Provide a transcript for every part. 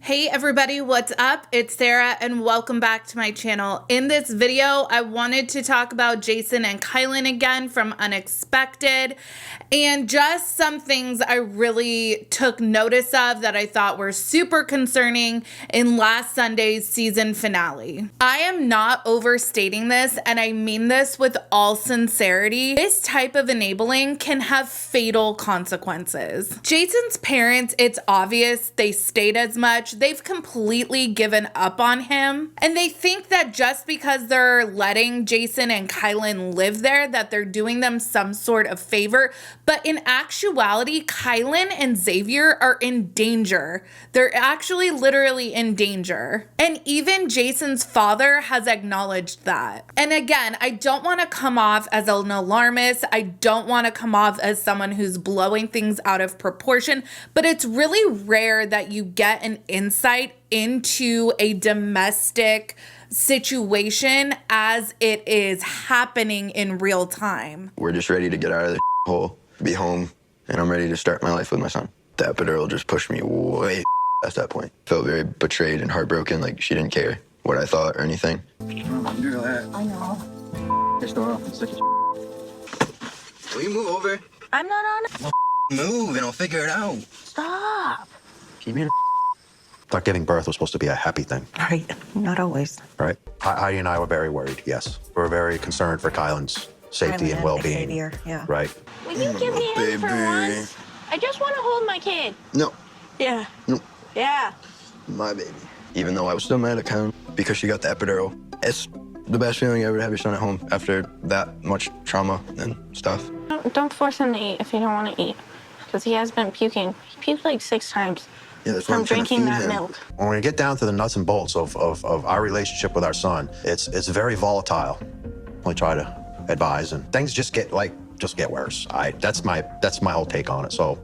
Hey everybody, what's up? It's Sarah and welcome back to my channel. In this video, I wanted to talk about Jason and Kylen again from Unexpected and just some things I really took notice of that I thought were super concerning in last Sunday's season finale. I am not overstating this and I mean this with all sincerity. This type of enabling can have fatal consequences. Jason's parents, it's obvious they stayed as much. They've completely given up on him. And they think that just because they're letting Jason and Kylen live there, that they're doing them some sort of favor. But in actuality, Kylen and Xavier are in danger. They're actually literally in danger. And even Jason's father has acknowledged that. And again, I don't want to come off as an alarmist. I don't want to come off as someone who's blowing things out of proportion, but it's really rare that you get an insight into a domestic situation as it is happening in real time. We're just ready to get out of the hole, be home, and I'm ready to start my life with my son. The epidural just pushed me way past that point. Felt very betrayed and heartbroken, like she didn't care what I thought or anything. I know. This door open, such a Will you move over? I'm not on it. Move and I'll figure it out. Stop. Keep me Thought giving birth was supposed to be a happy thing, Right. Not always. right? Heidi and I were very worried, yes. We were very concerned for Kylen's safety and well-being, Xavier, yeah. right? Will you give me a hug for once? I just want to hold my kid. No, Yeah. no, Yeah. my baby. Even though I was still mad at Kylen because she got the epidural, it's the best feeling ever to have your son at home after that much trauma and stuff. Don't force him to eat if you don't want to eat. Because he has been puking. He puked like 6 times Yeah, that's why from I'm trying to drinking feed that him. milk. When we get down to the nuts and bolts of our relationship with our son, it's very volatile. We try to advise, and things just get worse. That's my whole take on it. So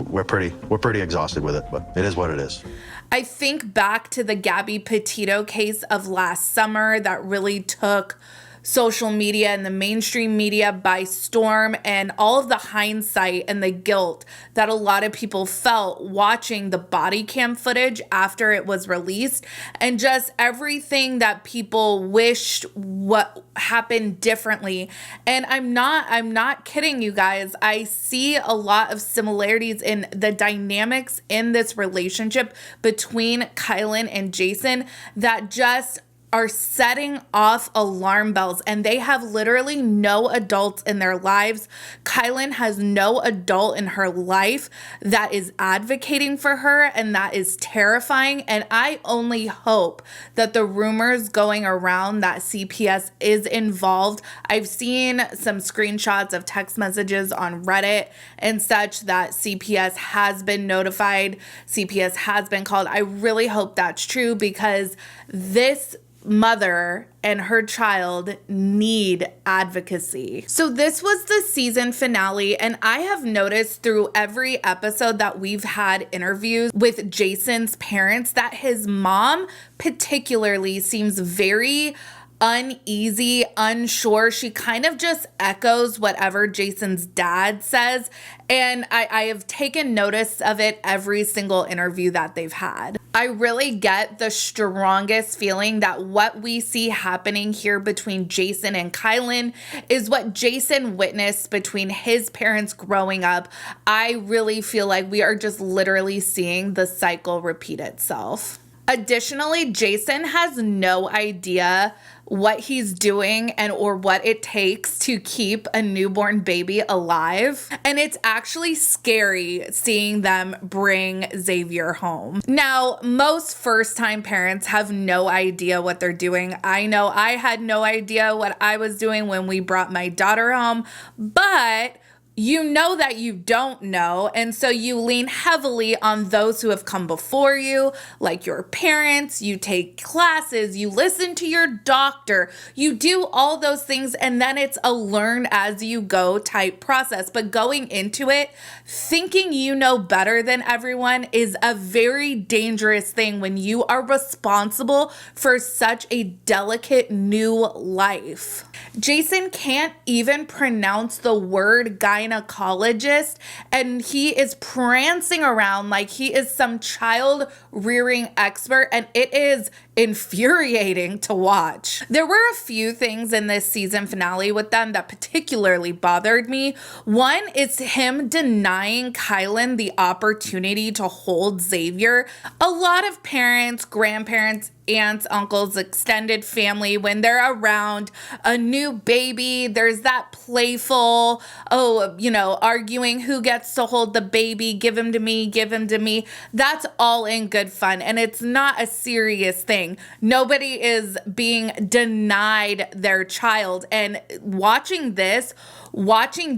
we're pretty exhausted with it, but it is what it is. I think back to the Gabby Petito case of last summer that really took social media and the mainstream media by storm, and all of the hindsight and the guilt that a lot of people felt watching the body cam footage after it was released, and just everything that people wished what happened differently. And I'm not kidding you guys. I see a lot of similarities in the dynamics in this relationship between Kylen and Jason that just are setting off alarm bells, and they have literally no adults in their lives. Kylen has no adult in her life that is advocating for her, and that is terrifying. And I only hope that the rumors going around that CPS is involved. I've seen some screenshots of text messages on Reddit and such that CPS has been notified, CPS has been called. I really hope that's true, because this mother and her child need advocacy. So this was the season finale, and I have noticed through every episode that we've had interviews with Jason's parents that his mom particularly seems very uneasy, unsure. She kind of just echoes whatever Jason's dad says, and I have taken notice of it every single interview that they've had. I really get the strongest feeling that what we see happening here between Jason and Kylen is what Jason witnessed between his parents growing up. I really feel like we are just literally seeing the cycle repeat itself. Additionally, Jason has no idea what he's doing and or what it takes to keep a newborn baby alive. And it's actually scary seeing them bring Xavier home. Now, most first-time parents have no idea what they're doing. I know I had no idea what I was doing when we brought my daughter home, but you know that you don't know, and so you lean heavily on those who have come before you, like your parents. You take classes, you listen to your doctor, you do all those things, and then it's a learn as you go type process. But going into it thinking you know better than everyone is a very dangerous thing when you are responsible for such a delicate new life. Jason can't even pronounce the word gynecology gynecologist, and he is prancing around like he is some child rearing expert, and it is infuriating to watch. There were a few things in this season finale with them that particularly bothered me. One is him denying Kylen the opportunity to hold Xavier. A lot of parents, grandparents, aunts, uncles, extended family, when they're around a new baby, there's that playful, arguing who gets to hold the baby, give him to me, give him to me. That's all in good fun, and it's not a serious thing. Nobody is being denied their child. And watching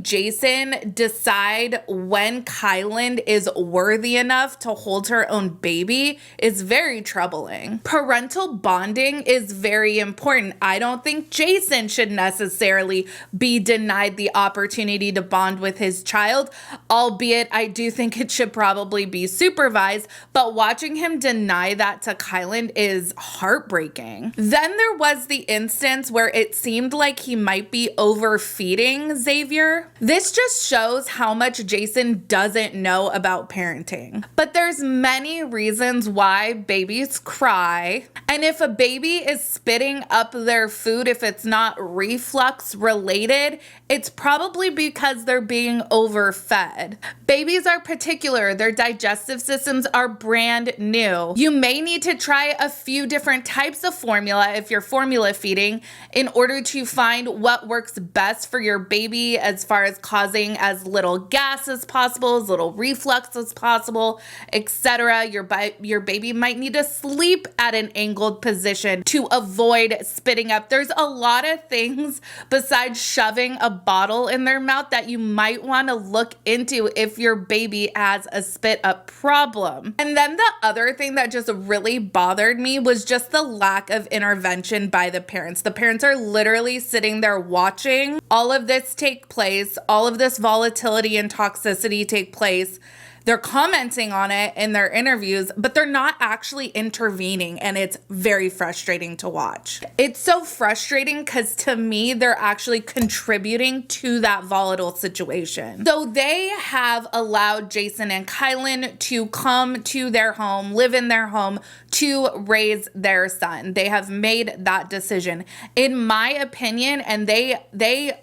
Jason decide when Kylen is worthy enough to hold her own baby is very troubling. Parental bonding is very important. I don't think Jason should necessarily be denied the opportunity to bond with his child, albeit I do think it should probably be supervised, but watching him deny that to Kylen is heartbreaking. Then there was the instance where it seemed like he might be overfeeding Xavier. This just shows how much Jason doesn't know about parenting. But there's many reasons why babies cry. And if a baby is spitting up their food, if it's not reflux related, it's probably because they're being overfed. Babies are particular. Their digestive systems are brand new. You may need to try a few different types of formula if you're formula feeding in order to find what works best for your baby as far as causing as little gas as possible, as little reflux as possible, etc. Your baby might need to sleep at an angled position to avoid spitting up. There's a lot of things besides shoving a bottle in their mouth that you might want to look into if your baby has a spit up problem. And then the other thing that just really bothered me was just the lack of intervention by the parents. The parents are literally sitting there watching all of this take place, all of this volatility and toxicity take place. They're commenting on it in their interviews, but they're not actually intervening, and it's very frustrating to watch. It's so frustrating because to me, they're actually contributing to that volatile situation. So they have allowed Jason and Kylen to come to their home, live in their home, to raise their son. They have made that decision. In my opinion, and they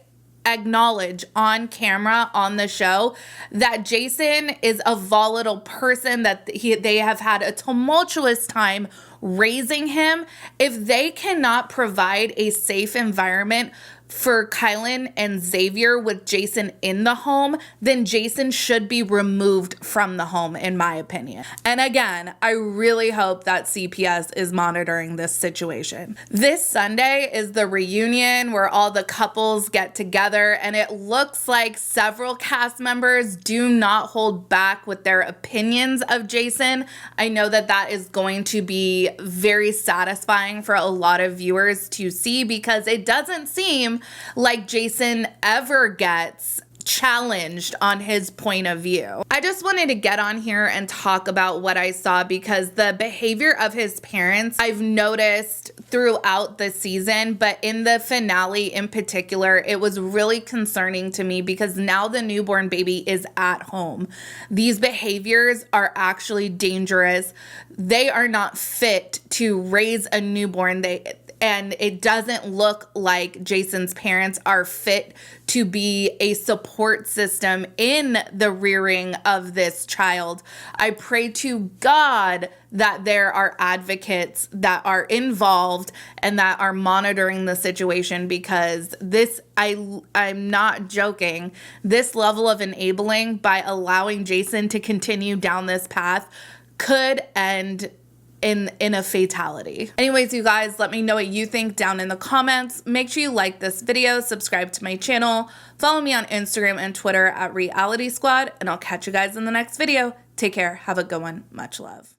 acknowledge on camera on the show that Jason is a volatile person, that they have had a tumultuous time raising him. If they cannot provide a safe environment for Kylen and Xavier with Jason in the home, then Jason should be removed from the home, in my opinion. And again, I really hope that CPS is monitoring this situation. This Sunday is the reunion where all the couples get together, and it looks like several cast members do not hold back with their opinions of Jason. I know that that is going to be very satisfying for a lot of viewers to see, because it doesn't seem like Jason ever gets challenged on his point of view. I just wanted to get on here and talk about what I saw, because the behavior of his parents I've noticed throughout the season, but in the finale in particular, it was really concerning to me because now the newborn baby is at home. These behaviors are actually dangerous. They are not fit to raise a newborn. And it doesn't look like Jason's parents are fit to be a support system in the rearing of this child. I pray to God that there are advocates that are involved and that are monitoring the situation, because this, I'm not joking, this level of enabling by allowing Jason to continue down this path could end in a fatality. Anyways, you guys, let me know what you think down in the comments. Make sure you like this video, subscribe to my channel, follow me on Instagram and Twitter at Reality Squad, and I'll catch you guys in the next video. Take care. Have a good one. Much love.